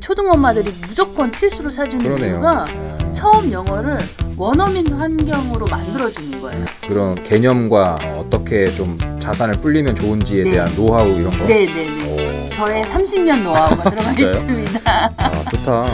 초등 엄마들이 무조건 필수로 사주는 그러네요. 이유가 처음 영어를 원어민 환경으로 만들어주는 거예요. 그런 개념과 어떻게 좀 자산을 불리면 좋은지에 네. 대한 노하우 이런 거. 네네네. 오. 저의 30년 노하우가 들어가 진짜요? 있습니다. 아, 좋다.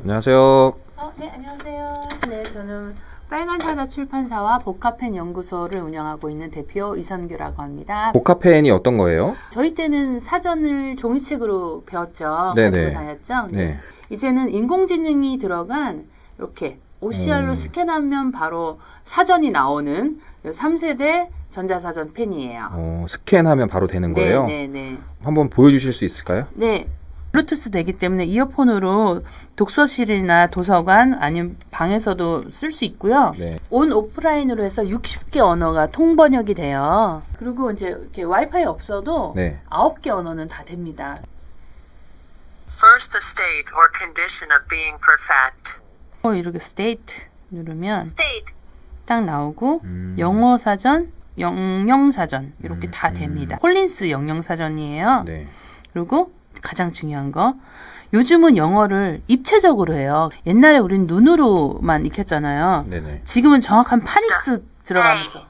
안녕하세요. 네, 안녕하세요. 네, 저는 빨간사자 출판사와 복합펜 연구소를 운영하고 있는 대표 이선규라고 합니다. 복합펜이 어떤 거예요? 저희 때는 사전을 종이책으로 배웠죠. 네네. 가지고 다녔죠. 네. 이제는 인공지능이 들어간 이렇게 OCR로 스캔하면 바로 사전이 나오는 3세대 전자사전 펜이에요. 스캔하면 바로 되는 거예요? 네네네. 한번 보여주실 수 있을까요? 네. 블루투스 되기 때문에 이어폰으로 독서실이나 도서관 아니면 방에서도 쓸 수 있고요. 네. 온 오프라인으로 해서 60개 언어가 통번역이 돼요. 그리고 이제 이렇게 와이파이 없어도 네. 9개 언어는 다 됩니다. First, the state or condition of being perfect. 이렇게 state 누르면 State. 딱 나오고 영어 사전, 영영 사전 이렇게 다 됩니다. 콜린스 영영 사전이에요. 네. 그리고 가장 중요한 거 요즘은 영어를 입체적으로 해요. 옛날에 우린 눈으로만 익혔잖아요. 네네. 지금은 정확한 파닉스 들어가면서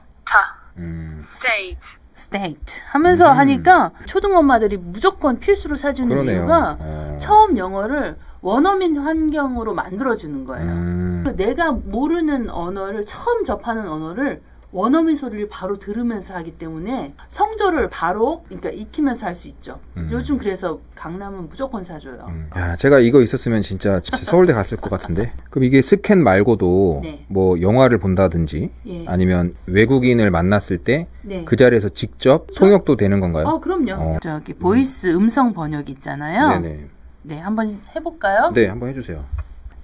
State. state 하면서 하니까 초등 엄마들이 무조건 필수로 사주는 그러네요. 이유가 처음 영어를 원어민 환경으로 만들어주는 거예요. 내가 모르는 언어를 처음 접하는 언어를 원어민 소리를 바로 들으면서 하기 때문에 성조를 바로 그러니까 익히면서 할 수 있죠. 요즘 그래서 강남은 무조건 사줘요. 야, 제가 이거 있었으면 진짜 서울대 갔을 것 같은데. 그럼 이게 스캔 말고도 네. 뭐 영화를 본다든지 예. 아니면 외국인을 만났을 때 그 네. 자리에서 직접 통역도 되는 건가요? 그럼요. 저기 보이스 음성 번역 있잖아요. 네네. 네, 한번 해볼까요? 네, 한번 해주세요.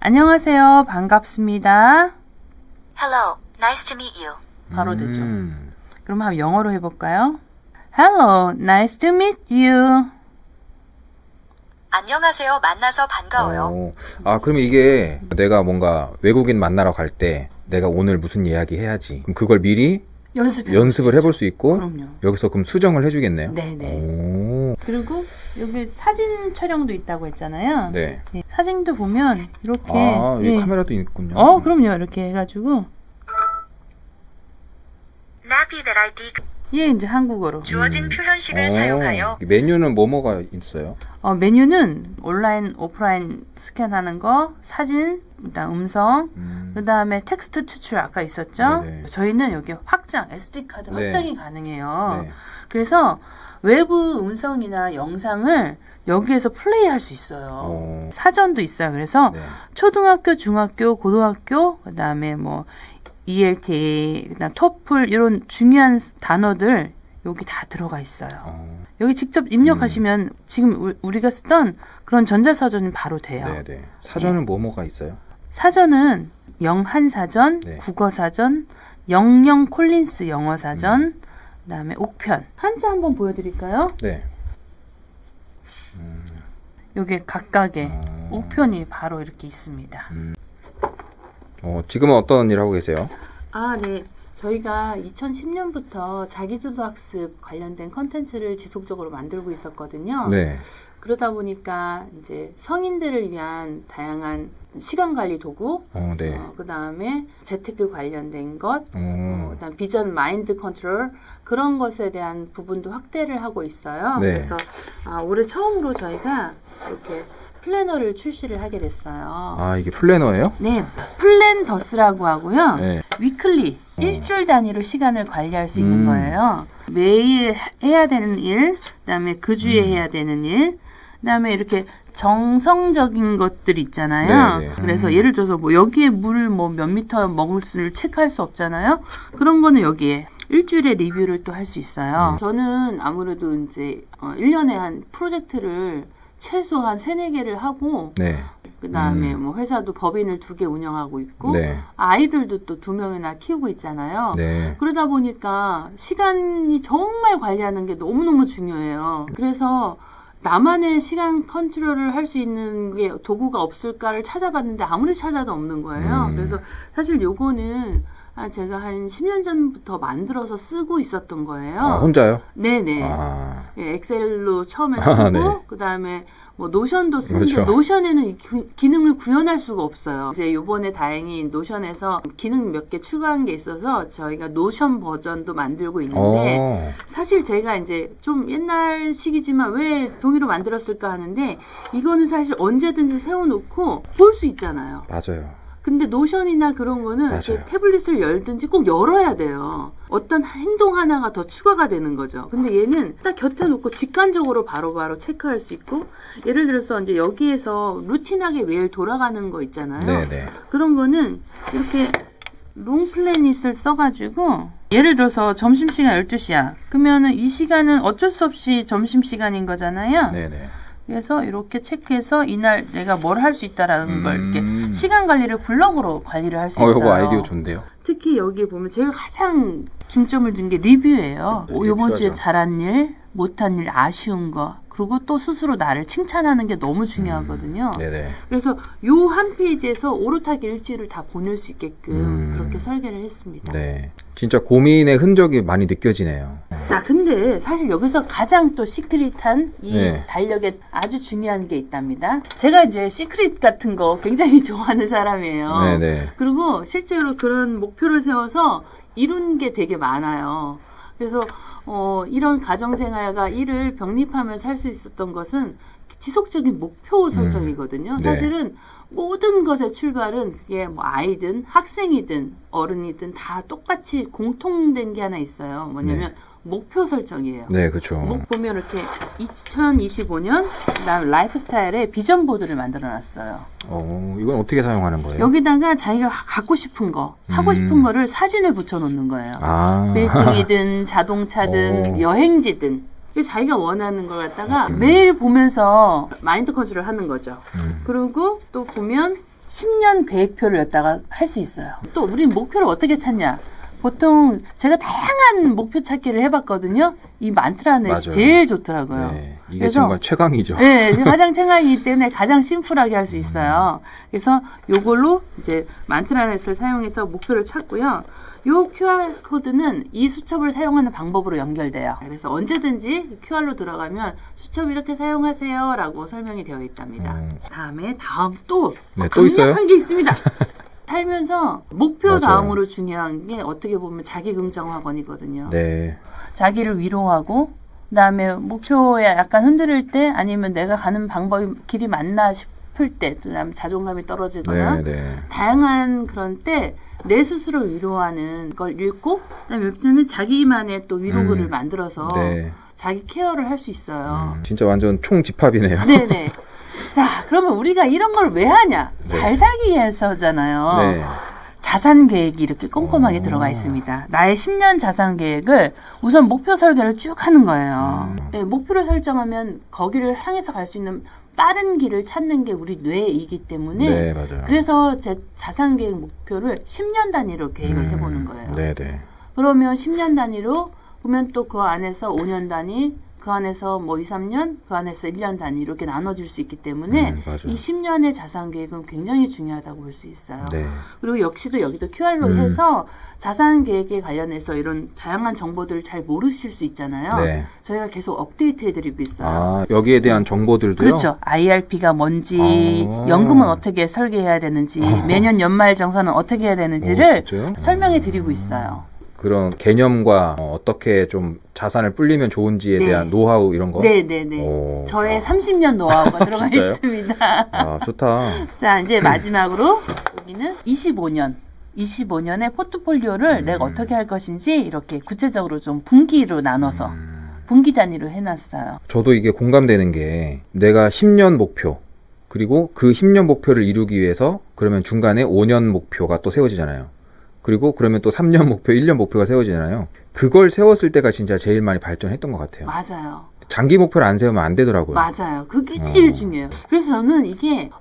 안녕하세요. 반갑습니다. Hello. Nice to meet you. 바로 되죠. 그럼 한번 영어로 해볼까요? Hello, nice to meet you. 안녕하세요. 만나서 반가워요. 그러면 이게 내가 뭔가 외국인 만나러 갈 때 내가 오늘 무슨 이야기 해야지. 그럼 그걸 미리 연습을 해볼 수 있고 그럼요. 여기서 그럼 수정을 해주겠네요. 네네. 오. 그리고 여기 사진 촬영도 있다고 했잖아요. 네. 네, 사진도 보면 이렇게. 이 예. 카메라도 있군요. 그럼요. 이렇게 해가지고 Nappy that I dig. 이게 이제 한국어로. 주어진 표현식을 사용하여 메뉴는 뭐가 있어요? 메뉴는 온라인, 오프라인 스캔하는 거, 사진, 그다음 음성, 그다음에 텍스트 추출 아까 있었죠? 네네. 저희는 여기 확장, SD 카드 네. 확장이 가능해요. 네. 그래서 외부 음성이나 영상을 여기에서 플레이할 수 있어요. 사전도 있어요. 그래서 네. 초등학교, 중학교, 고등학교, 그다음에 뭐 ELT, 그다음 토플 이런 중요한 단어들 여기 다 들어가 있어요. 여기 직접 입력하시면 지금 우리가 쓰던 그런 전자사전이 바로 돼요. 네네. 사전은 뭐가 있어요? 사전은 영한사전, 네. 국어사전, 영영 콜린스 영어사전, 그다음에 옥편. 한자 한번 보여드릴까요? 네. 여기 각각의 옥편이 바로 이렇게 있습니다. 지금은 어떤 일 하고 계세요? 네. 저희가 2010년부터 자기주도 학습 관련된 컨텐츠를 지속적으로 만들고 있었거든요. 네. 그러다 보니까 이제 성인들을 위한 다양한 시간 관리 도구, 네. 그 다음에 재테크 관련된 것, 그다음 비전 마인드 컨트롤 그런 것에 대한 부분도 확대를 하고 있어요. 네. 그래서 올해 처음으로 저희가 이렇게 플래너를 출시를 하게 됐어요. 이게 플래너예요? 네, 플랜더스라고 하고요. 네. 위클리, 일주일 단위로 시간을 관리할 수 있는 거예요. 매일 해야 되는 일, 그다음에 그 주에 해야 되는 일, 그다음에 이렇게 정성적인 것들 있잖아요. 네네. 그래서 예를 들어서 뭐 여기에 물 뭐 몇 미터 먹을 수를 체크할 수 없잖아요. 그런 거는 여기에 일주일에 리뷰를 또 할 수 있어요. 저는 아무래도 이제 1년에 한 프로젝트를 최소 한 3-4개를 하고 네. 그 다음에 뭐 회사도 법인을 2개 운영하고 있고 네. 아이들도 또 2명이나 키우고 있잖아요. 네. 그러다 보니까 시간이 정말 관리하는 게 너무너무 중요해요. 그래서 나만의 시간 컨트롤을 할 수 있는 게 도구가 없을까를 찾아봤는데 아무리 찾아도 없는 거예요. 그래서 사실 요거는 제가 한 10년 전부터 만들어서 쓰고 있었던 거예요. 아, 혼자요? 네네. 아, 예, 엑셀로 처음에 쓰고 네. 그다음에 뭐 노션도 쓰는데 그렇죠. 노션에는 이 기능을 구현할 수가 없어요. 이제 요번에 다행히 노션에서 기능 몇 개 추가한 게 있어서 저희가 노션 버전도 만들고 있는데 사실 제가 이제 좀 옛날식이지만 왜 종이로 만들었을까 하는데 이거는 사실 언제든지 세워놓고 볼 수 있잖아요. 맞아요. 근데 노션이나 그런 거는 맞아요. 이렇게 태블릿을 열든지 꼭 열어야 돼요. 어떤 행동 하나가 더 추가가 되는 거죠. 근데 얘는 딱 곁에 놓고 직관적으로 바로바로 체크할 수 있고 예를 들어서 이제 여기에서 루틴하게 매일 돌아가는 거 있잖아요. 네네. 그런 거는 이렇게 롱플래닛을 써가지고 예를 들어서 점심시간 12시야. 그러면은 이 시간은 어쩔 수 없이 점심시간인 거잖아요. 네네. 그래서 이렇게 체크해서 이날 내가 뭘 할 수 있다라는 걸 이렇게 시간 관리를 블럭으로 관리를 할 수 있어요. 이거 아이디어 좋은데요? 특히 여기 보면 제가 가장 중점을 둔 게 리뷰예요. 네, 이번 주에 필요하죠. 잘한 일, 못한 일, 아쉬운 거. 그리고 또 스스로 나를 칭찬하는 게 너무 중요하거든요. 네네. 그래서 요 한 페이지에서 오롯하게 일주일을 다 보낼 수 있게끔 그렇게 설계를 했습니다. 네. 진짜 고민의 흔적이 많이 느껴지네요. 자, 근데 사실 여기서 가장 또 시크릿한 이 네. 달력에 아주 중요한 게 있답니다. 제가 이제 시크릿 같은 거 굉장히 좋아하는 사람이에요. 네네. 그리고 실제로 그런 목표를 세워서 이룬 게 되게 많아요. 그래서 이런 가정생활과 일을 병립하면서 할 수 있었던 것은 지속적인 목표 설정이거든요. 네. 사실은 모든 것의 출발은 그게 뭐 아이든 학생이든 어른이든 다 똑같이 공통된 게 하나 있어요. 뭐냐면 목표 설정이에요. 네, 그렇죠. 보면 이렇게 2025년 그다음 라이프스타일의 비전 보드를 만들어 놨어요. 이건 어떻게 사용하는 거예요? 여기다가 자기가 갖고 싶은 거, 하고 싶은 거를 사진을 붙여 놓는 거예요. 아. 빌딩이든 자동차든 오. 여행지든 그래서 자기가 원하는 걸 갖다가 매일 보면서 마인드 컨트롤 하는 거죠. 그리고 또 보면 10년 계획표를 갖다가 할 수 있어요. 또 우린 목표를 어떻게 찾냐? 보통 제가 다양한 목표 찾기를 해봤거든요. 이 만트라넷이 맞아요. 제일 좋더라고요. 네, 이게 그래서 정말 최강이죠. 네, 가장 최강이기 때문에 가장 심플하게 할 수 있어요. 그래서 요걸로 이제 만트라넷을 사용해서 목표를 찾고요. 요 QR 코드는 이 수첩을 사용하는 방법으로 연결돼요. 그래서 언제든지 QR로 들어가면 수첩 이렇게 사용하세요라고 설명이 되어 있답니다. 다음 또 네, 또 있어요? 강력한 게 있습니다. 살면서 목표 맞아요. 다음으로 중요한 게 어떻게 보면 자기 긍정학원이거든요. 네. 자기를 위로하고 그다음에 목표에 약간 흔들릴 때 아니면 내가 가는 방법이 길이 맞나 싶을 때 그다음에 자존감이 떨어지거나 네, 네. 다양한 그런 때 내 스스로 위로하는 걸 읽고 그다음에 옆에는 자기만의 또 위로글을 만들어서 네. 자기 케어를 할 수 있어요. 진짜 완전 총집합이네요. 네네. 자, 그러면 우리가 이런 걸 왜 하냐? 네. 잘 살기 위해서잖아요. 네. 자산 계획이 이렇게 꼼꼼하게 들어가 있습니다. 나의 10년 자산 계획을 우선 목표 설계를 쭉 하는 거예요. 네, 목표를 설정하면 거기를 향해서 갈 수 있는 빠른 길을 찾는 게 우리 뇌이기 때문에 네, 맞아요. 그래서 제 자산 계획 목표를 10년 단위로 계획을 해보는 거예요. 네, 네. 그러면 10년 단위로 보면 또 그 안에서 5년 단위, 그 안에서 뭐 2, 3년, 그 안에서 1년 단위 이렇게 나눠질 수 있기 때문에 맞아요. 이 10년의 자산 계획은 굉장히 중요하다고 볼 수 있어요. 네. 그리고 역시도 여기도 QR로 해서 자산 계획에 관련해서 이런 다양한 정보들을 잘 모르실 수 있잖아요. 네. 저희가 계속 업데이트 해드리고 있어요. 아, 여기에 대한 정보들도요? 그렇죠. IRP가 뭔지, 아. 연금은 어떻게 설계해야 되는지, 매년 연말 정산은 어떻게 해야 되는지를 진짜요? 설명해 드리고 있어요. 그런 개념과 어떻게 좀 자산을 불리면 좋은지에 네. 대한 노하우 이런 거? 네네네. 오. 저의 30년 노하우가 들어가 진짜요? 있습니다. 아, 좋다. 자, 이제 마지막으로 여기는 25년의 포트폴리오를 내가 어떻게 할 것인지 이렇게 구체적으로 좀 분기로 나눠서 분기 단위로 해놨어요. 저도 이게 공감되는 게 내가 10년 목표 그리고 그 10년 목표를 이루기 위해서 그러면 중간에 5년 목표가 또 세워지잖아요. 그리고 그러면 또 3년 목표, 1년 목표가 세워지잖아요. 그걸 세웠을 때가 진짜 제일 많이 발전했던 것 같아요. 맞아요. 장기 목표를 안 세우면 안 되더라고요. 맞아요. 그게 제일 중요해요. 그래서 저는 이게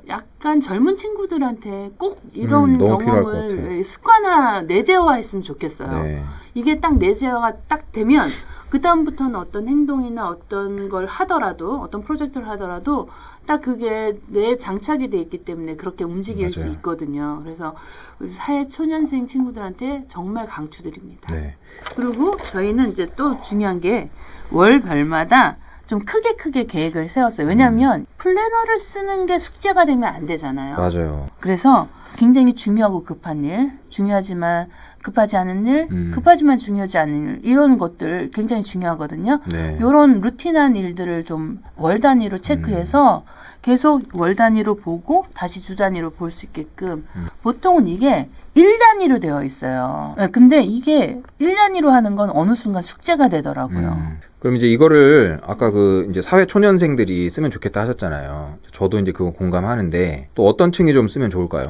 약간 젊은 친구들한테 꼭 이런 너무 필요할 것 경험을 같아요. 습관화, 내재화했으면 좋겠어요. 네. 이게 딱 내재화가 딱 되면 그 다음부터는 어떤 행동이나 어떤 걸 하더라도 어떤 프로젝트를 하더라도 딱 그게 뇌에 장착이 돼 있기 때문에 그렇게 움직일 수 맞아요. 있거든요. 그래서 우리 사회 초년생 친구들한테 정말 강추드립니다. 네. 그리고 저희는 이제 또 중요한 게 월별마다 좀 크게 계획을 세웠어요. 왜냐하면 플래너를 쓰는 게 숙제가 되면 안 되잖아요. 맞아요. 그래서 굉장히 중요하고 급한 일, 중요하지만 급하지 않은 일, 급하지만 중요하지 않은 일, 이런 것들 굉장히 중요하거든요. 네. 이런 루틴한 일들을 좀 월 단위로 체크해서 계속 월 단위로 보고 다시 주 단위로 볼 수 있게끔 보통은 이게 1단위로 되어 있어요. 근데 이게 1단위로 하는 건 어느 순간 숙제가 되더라고요. 그럼 이제 이거를 아까 그 이제 사회 초년생들이 쓰면 좋겠다 하셨잖아요. 저도 이제 그거 공감하는데 또 어떤 층이 좀 쓰면 좋을까요?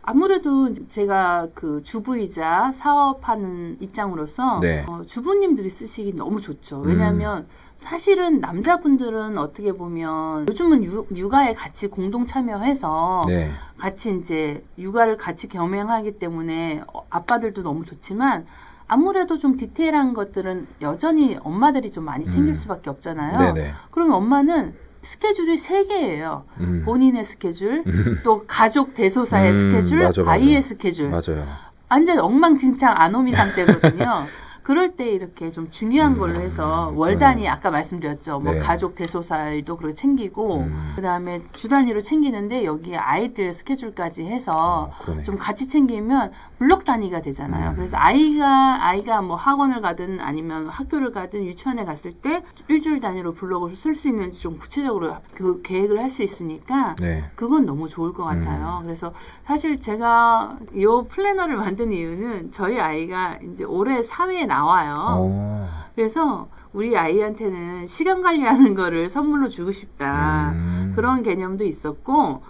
아무래도 제가 그 주부이자 사업하는 입장으로서 네. 주부님들이 쓰시기 너무 좋죠. 왜냐하면 사실은 남자분들은 어떻게 보면 요즘은 육아에 같이 공동 참여해서 네. 같이 이제 육아를 같이 겸행하기 때문에 아빠들도 너무 좋지만 아무래도 좀 디테일한 것들은 여전히 엄마들이 좀 많이 챙길 수밖에 없잖아요. 네네. 그러면 엄마는 스케줄이 3개예요. 본인의 스케줄, 또 가족 대소사의 스케줄, 맞아. 아이의 스케줄. 맞아요. 완전 엉망진창 아노미 상태거든요. 그럴 때 이렇게 좀 중요한 걸로 해서 월 단위 아까 말씀드렸죠. 뭐 네. 가족 대소사일도 그렇게 챙기고 그다음에 주 단위로 챙기는데 여기에 아이들 스케줄까지 해서 그러네. 좀 같이 챙기면 블록 단위가 되잖아요. 그래서 아이가 뭐 학원을 가든 아니면 학교를 가든 유치원에 갔을 때 일주일 단위로 블록을 쓸 수 있는지 좀 구체적으로 그 계획을 할 수 있으니까 네. 그건 너무 좋을 것 같아요. 그래서 사실 제가 이 플래너를 만든 이유는 저희 아이가 이제 올해 사회에 나와요. 그래서 우리 아이한테는 시간 관리하는 거를 선물로 주고 싶다. 그런 개념도 있었고,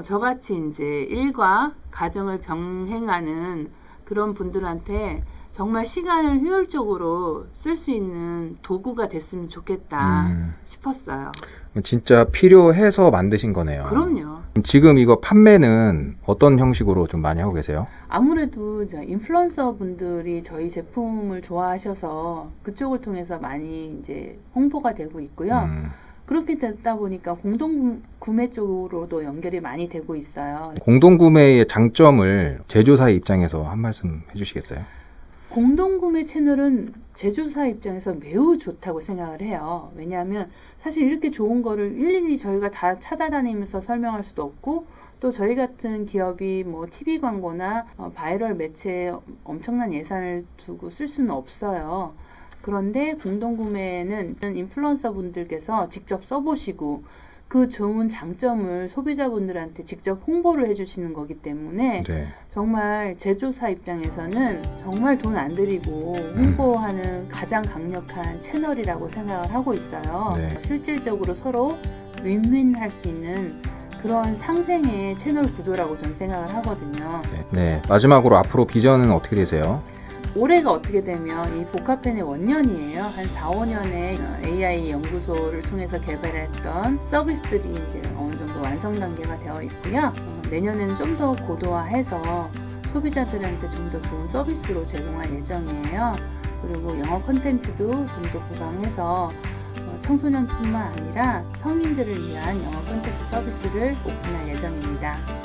저같이 이제 일과 가정을 병행하는 그런 분들한테 정말 시간을 효율적으로 쓸 수 있는 도구가 됐으면 좋겠다 싶었어요. 진짜 필요해서 만드신 거네요. 그럼요. 지금 이거 판매는 어떤 형식으로 좀 많이 하고 계세요? 아무래도 이제 인플루언서 분들이 저희 제품을 좋아하셔서 그쪽을 통해서 많이 이제 홍보가 되고 있고요. 그렇게 됐다 보니까 공동 구매 쪽으로도 연결이 많이 되고 있어요. 공동구매의 장점을 제조사의 입장에서 한 말씀 해주시겠어요? 공동구매 채널은 제조사 입장에서 매우 좋다고 생각을 해요. 왜냐하면 사실 이렇게 좋은 거를 일일이 저희가 다 찾아다니면서 설명할 수도 없고 또 저희 같은 기업이 뭐 TV 광고나 바이럴 매체에 엄청난 예산을 두고 쓸 수는 없어요. 그런데 공동구매는 인플루언서 분들께서 직접 써보시고 그 좋은 장점을 소비자분들한테 직접 홍보를 해주시는 거기 때문에 네. 정말 제조사 입장에서는 정말 돈 안 들이고 홍보하는 가장 강력한 채널이라고 생각을 하고 있어요. 네. 실질적으로 서로 윈윈할 수 있는 그런 상생의 채널 구조라고 저는 생각을 하거든요. 네. 마지막으로 앞으로 비전은 어떻게 되세요? 올해가 어떻게 되면 이 복합펜의 원년이에요. 한 4, 5년에 AI 연구소를 통해서 개발했던 서비스들이 이제 어느 정도 완성 단계가 되어 있고요. 내년에는 좀 더 고도화해서 소비자들한테 좀 더 좋은 서비스로 제공할 예정이에요. 그리고 영어 콘텐츠도 좀 더 보강해서 청소년뿐만 아니라 성인들을 위한 영어 콘텐츠 서비스를 오픈할 예정입니다.